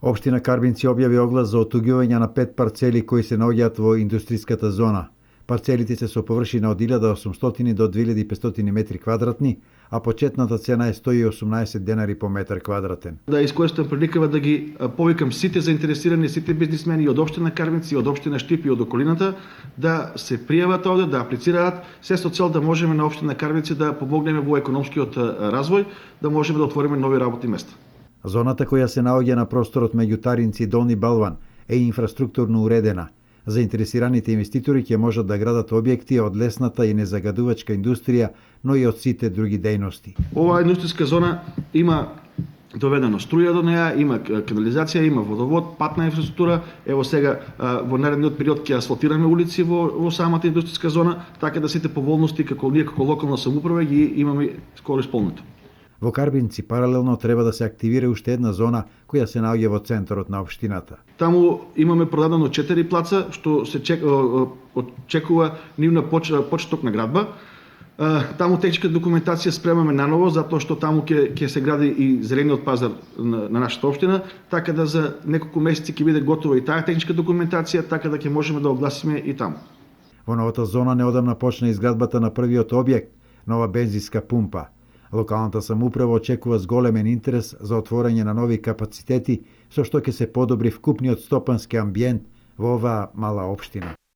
Општина Карбинци објави оглас за отуѓување на 5 парцели кои се наоѓаат во индустријската зона. Парцелите се со површина од 1800 до 2500 метри квадратни, а почетната цена е 118 денари по метар квадратен. Да искористам приликава да ги повикам сите заинтересирани, сите бизнисмени од општина Карбинци, од општина Штип и од околината да се пријават овде, да аплицираат, се со цел да можеме на општина Карбинци да помогнеме во економскиот развој, да можеме да отвориме нови работни места. Зоната која се наоѓа на просторот меѓу Таринци и Долни Балван е инфраструктурно уредена. Заинтересираните инвеститори ќе можат да градат објекти од лесната и незагадувачка индустрија, но и од сите други дејности. Оваа индустријска зона има доведено струја до неа, има канализација, има водовод, патна инфраструктура. Ево сега во наредниот период ќе асфалтираме улици во самата индустријска зона, така да сите поволности ние како локална самоуправа ги имаме скоро исполнето. Во Карбинци паралелно треба да се активира уште една зона која се наоѓа во центарот на општината. Таму имаме продадено 4 плаца што се очекува нивна почеток на градба. Таму техничка документација спремаме наново затоа што таму ќе се гради и зелениот пазар на нашата општина, така да за неколку месеци ќе биде готова и таа техничка документација, така да ќе можеме да огласиме и таму. Во новата зона неодамна почна изградбата на првиот објект, нова бензинска пумпа. Локалната самоуправа очекува зголемен интерес за отворање на нови капацитети, со што ќе се подобри вкупниот стопански амбиент во оваа мала општина.